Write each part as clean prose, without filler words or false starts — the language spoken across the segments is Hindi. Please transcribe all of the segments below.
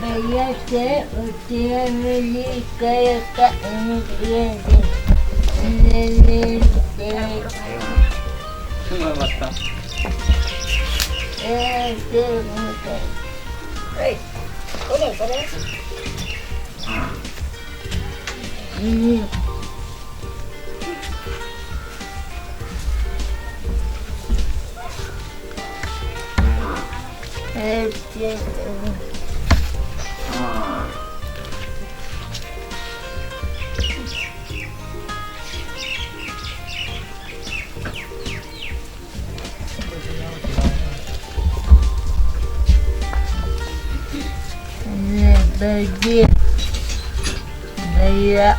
भैया से उठिया मिली करता भैया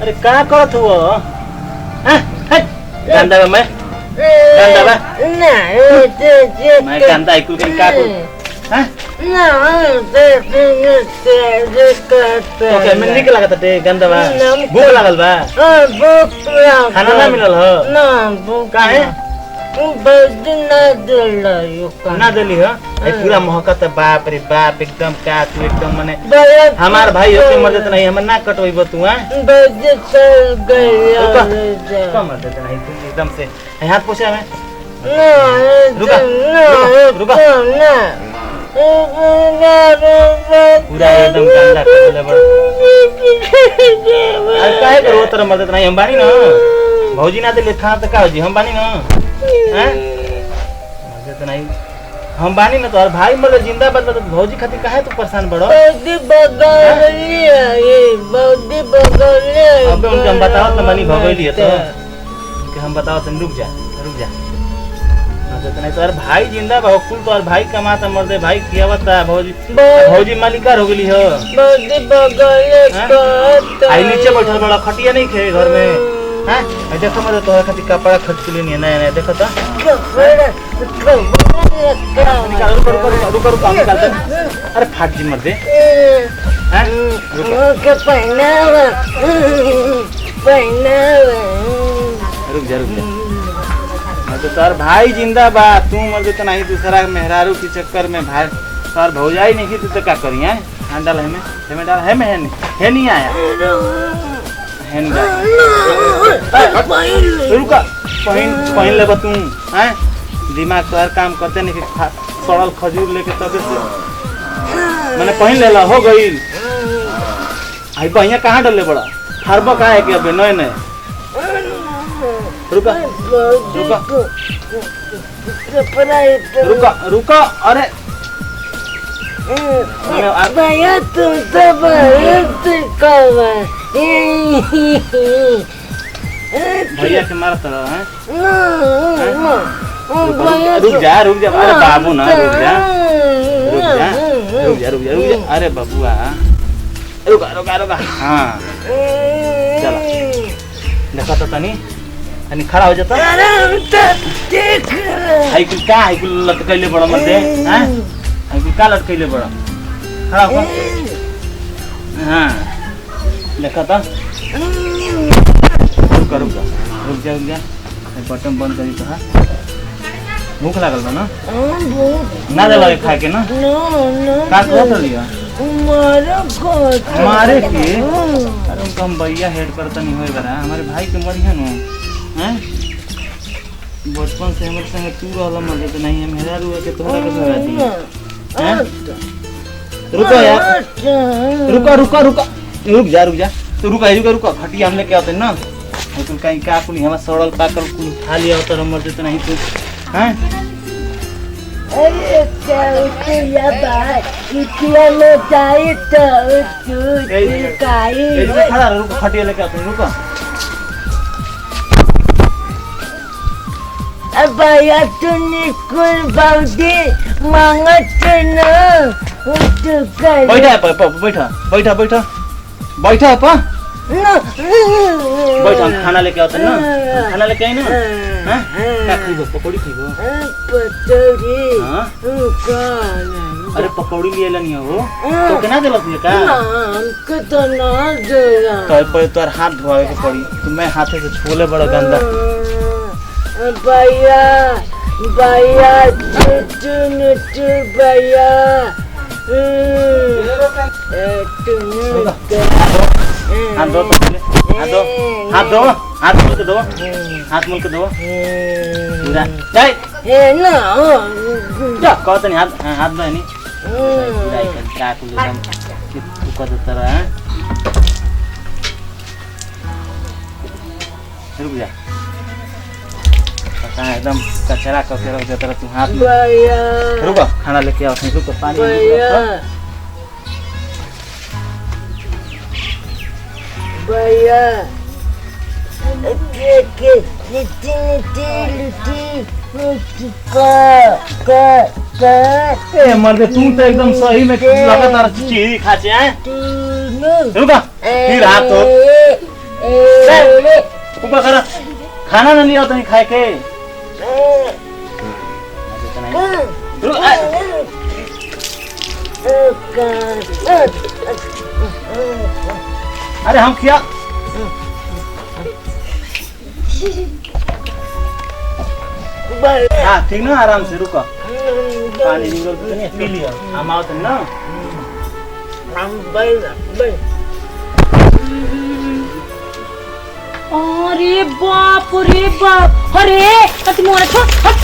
अरे क्या करत हुआ गंदा बा मैं गंदा बा मैं गंदा इकुल के का को हां ओके मैं निकल लागत ते गंदा बा भूख लागल बा खाना ना मिलल हो ना भूख काहे ना दिली हो पूरा महकत बाप रे बाप एकदम का तू एकदम माने हमार भाई होके मर जात नहीं हमर ना कटवइबो तू हां कम मर जात नहीं तू एकदम से हाथ पोछे हमें रुका रुका पूरा एकदम गंदा कर ले बड़ अरे काहे करो तेरा मर जात नहीं हम बानी ना भौजी ना दिले था त का होजी हम बानी ना हैं मर जात नहीं हम बानी ना तोर भाई मर जिंदाबाद तो भौजी खातिर काहे तू परेशान बड़ो बौदी बगलिया ये बौदी बगलिया अब उनके हम बताओ तो मनी भगोली है तो उनके हम बताओ तो रुक जा नहीं तो भाई जिंदा बा कुल तो भाई कमाता मर दे भाई कियावता भौजी भौजी मालिकार हो गेली हो बौदी बगलिया आई नीचे बैठल बड़ा खटिया नहीं खे घर में हैं देखो मत तोहरा खातिर कपड़ा खरीद के लिए नहीं नया देखो तो रुको निकाल दे अरे फाट जी मर दे हैं के पहनावा रुक जा तो तार भाई जिंदा बा तू मर तो नहीं दूसरा मेहरारू के चक्कर में भाई तार भौजाई नहीं की तू तो क्या करी है डाल है में डाल है में है नहीं आया है नहीं रुका पहन ले तू हैं दिमाग तो काम करते नहीं कि सड़ल खजूर लेके तब से मैंने पहन लेला हो गई आई बढ़िया कहाँ डले बड़ा हरबा का है कि अबे नए नए रुका रुका रुका रुका अरे भैया तुम तो भैया के मारता रहा है रुक जा अरे बाबू ना रुक जा अरे बबुआ रुका हाँ चलो देखा तो तनी अनि खड़ा हो जाता हाइकुल का हाइकुल लटकैले बड़ा मत दे हैं हाइकुल का लटकैले बड़ा खड़ा हो हां देखा था रुक जा बटन बंद करी तो हां भूख लागल बा ना ना दे लगे खा के ना का खा लिया मारे के अरे हम भैया हेड करता नहीं होए बरा हमारे भाई के मरिया नो हैं बचपन से हमर संग तू रहला मर तो नहीं है मेरा रुआ के तोहरा के सगा दी हैं रुको यार रुक जा तो रुका खटिया हमने क्या होते ना तुम कहीं का कुनी हम सड़ल पाकल कुल खा लिया तो मर तो नहीं तू हैं अरे क्या या बात किया लो जाए तो तू काई खड़ा रुको खटिया लेके आते रुको अब या तू निकुल बाउदी मांगत न तू कर बैठा अपा बैठा खाना लेके आते ना खाना लेके आई ना हां का खइबो पकौड़ी खइबो पकौड़ी हां अरे पकौड़ी लिए नहीं हो तो केना देलत ये का हमके तो ना देला तो पर तोर हाथ धोए के पड़ी तू मैं हाथे से छोले बड़ा गंदा भैया भैया चुन भैया हाथ दो हाथ दो हाथ मुल के दो हाथ मुल के दो पूरा जाए ए ना जा कहत नहीं हाथ हाथ दो नहीं जाए कर का कुल एकदम तू कद तरह रुक जा पता है एकदम कचरा करके रख देता तू हाथ में भैया रुको खाना लेके आओ नहीं रुको पानी भैया भैया के ए मर्दे तू तो एकदम सही में लगातार चीरी खाचे हैं रुको फिर हाथ तो ऊपर कर खाना ना लिया तो नहीं खाए के अरे हम क्या हाँ ठीक ना आराम से रुको पानी नहीं पी लिया हम आओ तो ना अरे बाप रे बाप अरे कति मोरा छ हट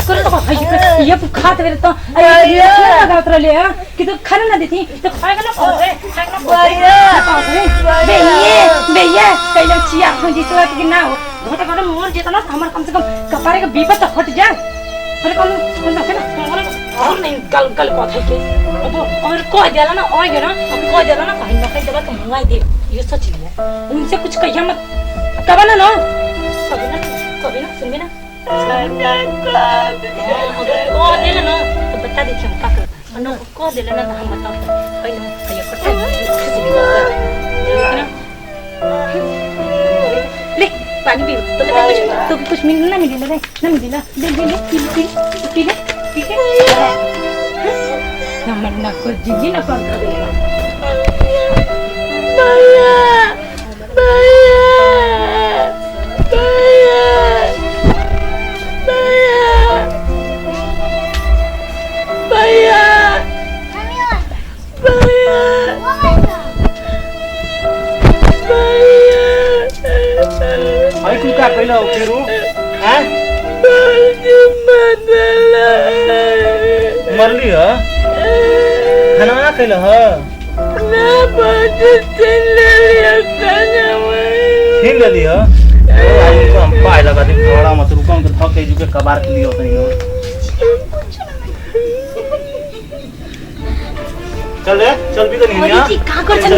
कर तो भाई ये खात मेरे तो अरे ये क्या लगा उतर ले कि तो खाना ना देती तो खाएगा ना खाएगा ना भैया पहले चिया हो जिसला कि ना हो घोटा घोटा मोर जेता ना हमर कम से कम कपारे का बीपत तो हट जाए अरे कौन ना के ना और नहीं गल कथा के अब और कह देला ना और गेना अब कह देला ना कहीं ना कहीं दबा तो मुंगाई दे ये सच है उनसे कुछ कहिया मत कब ना कभी ना सुन ना अगर कह देला ना तो बता देखिए हम का करता और ना कह देला ना तो हम बताओ कहीं ना कहीं ले पानी पी तो कुछ मिलना ना मिलेला ना मिलेला ले पी ले ठीक है नमन ना को जिगी ना कर देगा भाई तू क्या कहला फिरू हैं मरली है खाना ना कहला है ना बात छीन ले लिया आई को हम पाए लगा दे थोड़ा मत रुको हम तो थक के जुके कबार के लिए होते हैं चल रे चल भी तो नहीं अरे जी का कर चल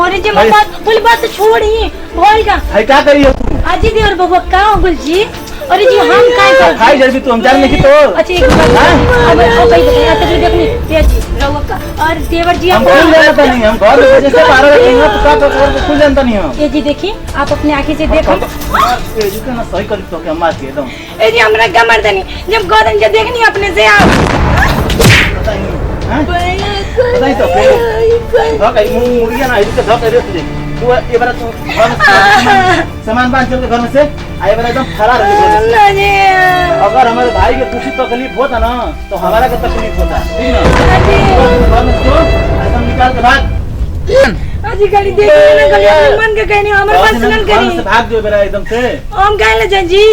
अरे जी मैं बोली बात छोड़ी भोल का है क्या करी हो तू अजी दी और बबुआ का हो गुल जी अरे जी हम काय कर भाई जल्दी तू हम जान नहीं तो अच्छा एक बात अब भाई बता तो देखनी ये जी रहुआ का और देवर जी हम खुल जानता नहीं हम घर में जैसे 12 बजे यहाँ तो का खुल जानता नहीं हम ये जी देखिए आप अपने आंखें से देखो ये जो ना सही कर तो क्या मार के एकदम ए जी हमरा का मर्दनी जब गोदन जे देखनी अपने से आप बताई तो धक आई मुड़िया ना इसके धक दे तुझे तू ये बार तू सामान बांध चल के घर में से आए बार एकदम फरार हो गया अगर हमारे भाई के कुछ तकलीफ होता ना तो हमारा का तकलीफ होता ठीक ना घर में तो एकदम निकाल के भाग अजी गाड़ी देखिए ना गली मन के कहनी हमारे पास सुनन करी से भाग जो मेरा एकदम से हम कहले जी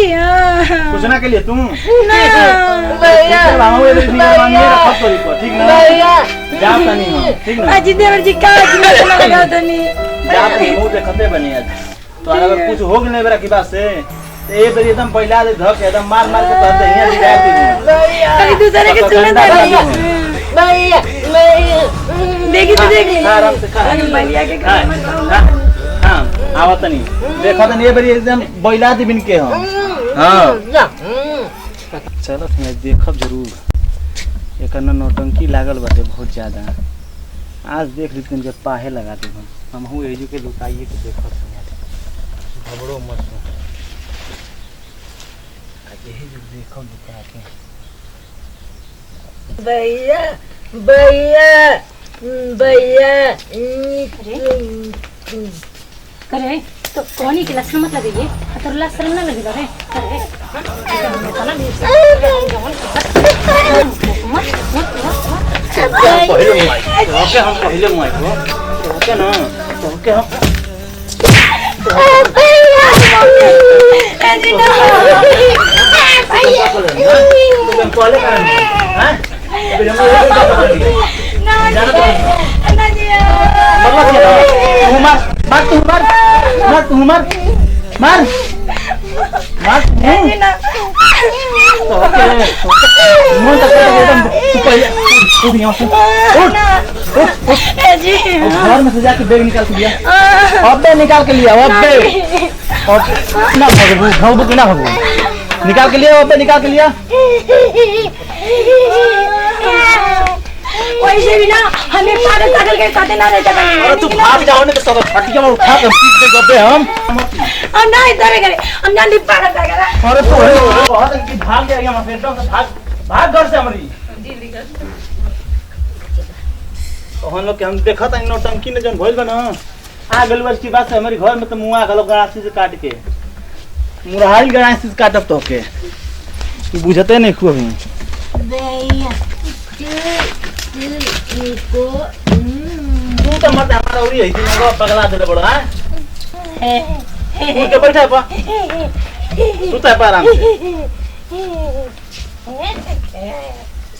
कुछ ना के लिए तू ना भैया बाबू ये नहीं मेरा खप करी को ठीक ना भैया जाता नहीं हो ठीक ना अजी देवर जी का जी लगा दो नी जात मुंह देखते बनी आज तो अगर कुछ हो गने मेरा की बात से ए बेरी एकदम पहला दे धक एकदम मार मार के कर दे यहां दिखा दे भैया कभी दूसरे के सुने भैया भैया देखी तो देखी आराम से खा बलिया के हां आवत नहीं देखा तो ये बेरी एकदम बैला दी बिन के हम हां चलो मैं देखब जरूर एकर नौटंकी लागल बाटे बहुत ज्यादा आज देख लीजिए के पाहे लगा दे हम हूं एजू के लुकाइए के देखत घबड़ो मत आज यही जो देखो लुका के भैया भैया भैया करे तो कौन ही के लक्षण मत लगेगी तो लक्षण ना लगेगा रे करे हम पहले मुआई को ओके ना ओके हम पहले घर में से जाके बैग निकाल के लिया अब निकाल के लिया अब ना भगबू कि ना भगबू निकाल के लिया अब निकाल के लिया वैसे भी ना हमें पागल पागल के साथ ना रहता अरे तू भाग जाओ ने तो सब फटिया में उठा के पीट दे गबे हम नहीं डरे करे हम जान पागल पागल अरे तू बहुत की भाग जाएगा हम बेटों से भाग घर से हमारी तो हम लोग के हम देखा था नौटंकी ने जन भइल बा ना आ गलवर की बात है हमारे घर में तो मुआ गलो गणासी से काट के मुरहाई गणासी से काटब तो के बुझते नहीं खूब भैया तू तो मत हमारा उरी है दिन पगला दे बड़ा है तू के बैठा पा सुता है आराम से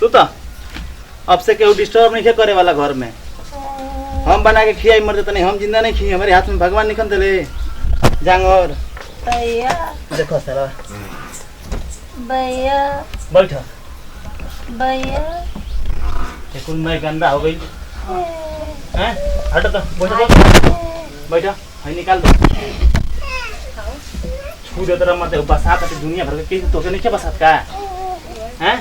सुता अब से केहू डिस्टर्ब नहीं करे वाला घर में हम बना के खियाई मर जाता नहीं हम जिंदा नहीं खिए हमारे हाथ में भगवान निकल दे जांगर भैया देखो सारा भैया बैठा भैया कुल मैं गंदा हो गई हैं हटो तो बैठो बैठा है निकाल दो छू दे तेरा मत बसात है दुनिया भर के तो के नीचे बसात का हैं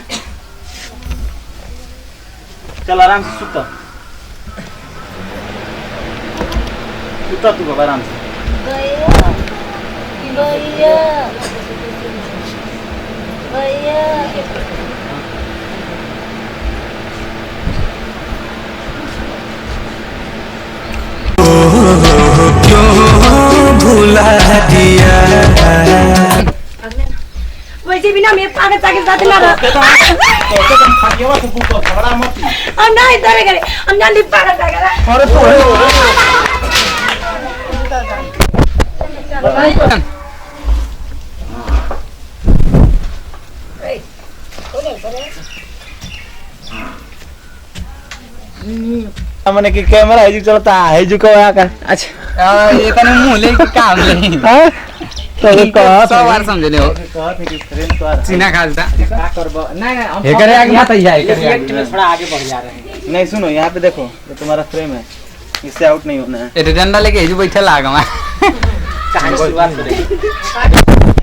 चल आराम से सुता सुता तू बाबा आराम से भैया भैया भैया भुला दिया वैसे भी ना मैं पागल पागल साथ ना रह तो तुम फटियावा तू को खबरा मत हम नहीं डरे करे हम जान पागल पागल अरे तो हमने की कैमरा है जो चलता है जो को का अच्छा ये कने मुंह ले के काम ले हां तो कह सब बार समझ ले हो कहत कि फ्रेंड तो सीना खालता क्या करबो नहीं ये करे आगे मत ही है रिएक्ट में थोड़ा आगे बढ़ जा रहे हैं नहीं सुनो यहाँ पे देखो जो तुम्हारा फ्रेम है इससे आउट नहीं होना है ये डंडा लेके जो बैठा लागा मैं कहानी शुरुआत करें